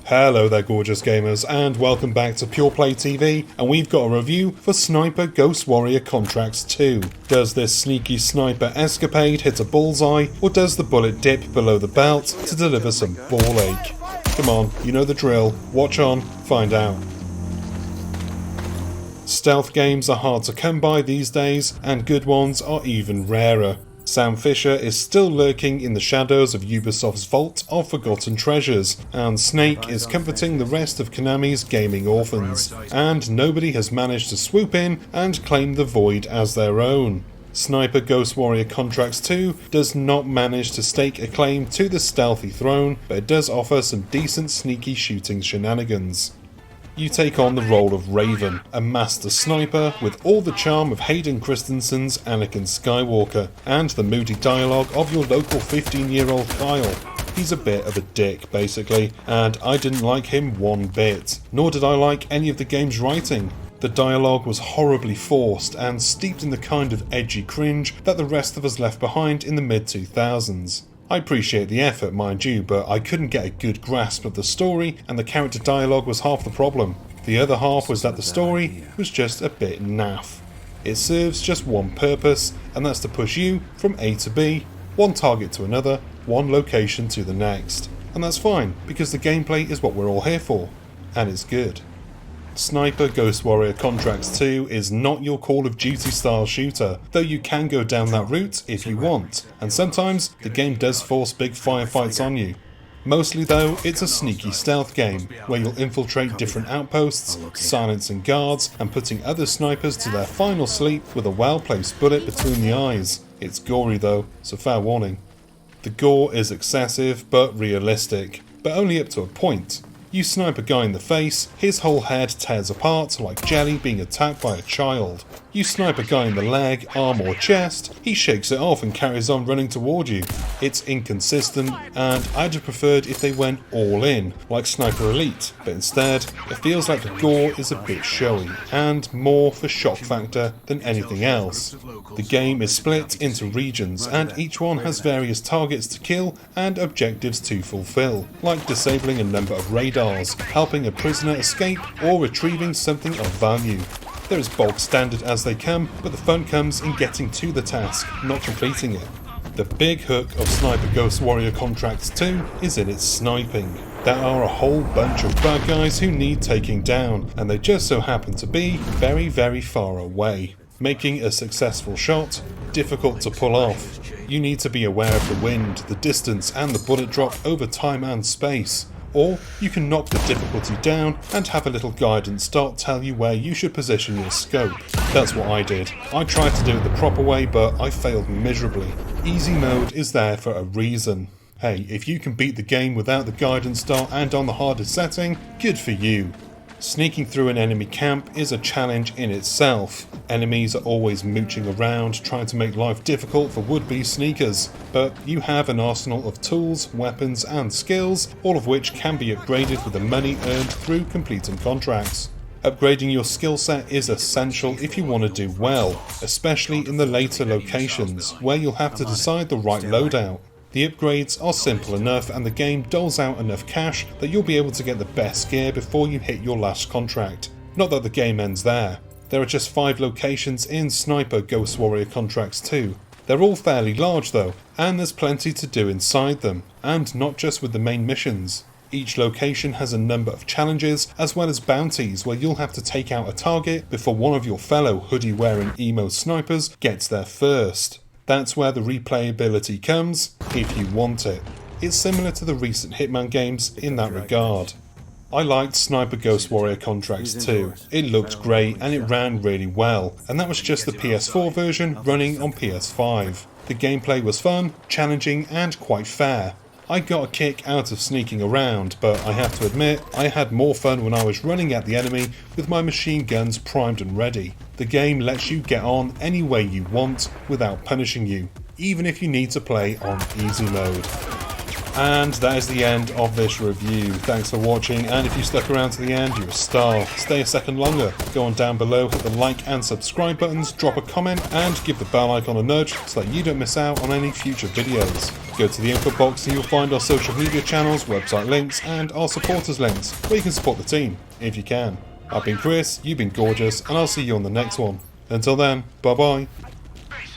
Hello there gorgeous gamers and welcome back to Pure Play TV, and we've got a review for Sniper Ghost Warrior Contracts 2. Does this sneaky sniper escapade hit a bullseye, or does the bullet dip below the belt to deliver some ball ache? Come on, you know the drill, watch on, find out. Stealth games are hard to come by these days, and good ones are even rarer. Sam Fisher is still lurking in the shadows of Ubisoft's vault of forgotten treasures, and Snake is comforting the rest of Konami's gaming orphans, and nobody has managed to swoop in and claim the void as their own. Sniper Ghost Warrior Contracts 2 does not manage to stake a claim to the stealthy throne, but it does offer some decent sneaky shooting shenanigans. You take on the role of Raven, a master sniper with all the charm of Hayden Christensen's Anakin Skywalker, and the moody dialogue of your local 15-year-old Kyle. He's a bit of a dick, basically, and I didn't like him one bit, nor did I like any of the game's writing. The dialogue was horribly forced and steeped in the kind of edgy cringe that the rest of us left behind in the mid-2000s. I appreciate the effort, mind you, but I couldn't get a good grasp of the story, and the character dialogue was half the problem. The other half was that the story was just a bit naff. It serves just one purpose, and that's to push you from A to B, one target to another, one location to the next. And that's fine, because the gameplay is what we're all here for, and it's good. Sniper Ghost Warrior Contracts 2 is not your Call of Duty style shooter, though you can go down that route if you want, and sometimes the game does force big firefights on you. Mostly though, it's a sneaky stealth game, where you'll infiltrate different outposts, silencing guards, and putting other snipers to their final sleep with a well-placed bullet between the eyes. It's gory though, so fair warning. The gore is excessive but realistic, but only up to a point. You snipe a guy in the face, his whole head tears apart like jelly being attacked by a child. You snipe a guy in the leg, arm or chest, he shakes it off and carries on running toward you. It's inconsistent, and I'd have preferred if they went all in, like Sniper Elite, but instead, it feels like the gore is a bit showy, and more for shock factor than anything else. The game is split into regions, and each one has various targets to kill and objectives to fulfill, like disabling a number of radars, helping a prisoner escape, or retrieving something of value. They're as bog standard as they come, but the fun comes in getting to the task, not completing it. The big hook of Sniper Ghost Warrior Contracts 2 is in its sniping. There are a whole bunch of bad guys who need taking down, and they just so happen to be very, very far away, making a successful shot difficult to pull off. You need to be aware of the wind, the distance, and the bullet drop over time and space. Or you can knock the difficulty down and have a little guidance dot tell you where you should position your scope. That's what I did. I tried to do it the proper way, but I failed miserably. Easy mode is there for a reason. Hey, if you can beat the game without the guidance dot and on the hardest setting, good for you. Sneaking through an enemy camp is a challenge in itself. Enemies are always mooching around, trying to make life difficult for would-be sneakers, but you have an arsenal of tools, weapons and skills, all of which can be upgraded with the money earned through completing contracts. Upgrading your skill set is essential if you want to do well, especially in the later locations, where you'll have to decide the right loadout. The upgrades are simple enough, and the game doles out enough cash that you'll be able to get the best gear before you hit your last contract. Not that the game ends there. There are just 5 locations in Sniper Ghost Warrior Contracts 2. They're all fairly large though, and there's plenty to do inside them, and not just with the main missions. Each location has a number of challenges, as well as bounties where you'll have to take out a target before one of your fellow hoodie-wearing emo snipers gets there first. That's where the replayability comes, if you want it. It's similar to the recent Hitman games in that regard. I liked Sniper Ghost Warrior Contracts 2. It looked great and it ran really well, and that was just the PS4 version running on PS5. The gameplay was fun, challenging and quite fair. I got a kick out of sneaking around, but I have to admit, I had more fun when I was running at the enemy with my machine guns primed and ready. The game lets you get on any way you want without punishing you, even if you need to play on easy mode. And that is the end of this review. Thanks for watching, and if you stuck around to the end, you're a star. Stay a second longer. Go on down below, hit the like and subscribe buttons, drop a comment, and give the bell icon a nudge so that you don't miss out on any future videos. Go to the info box and you'll find our social media channels, website links, and our supporters links, where you can support the team, if you can. I've been Chris, you've been gorgeous, and I'll see you on the next one. Until then, bye bye.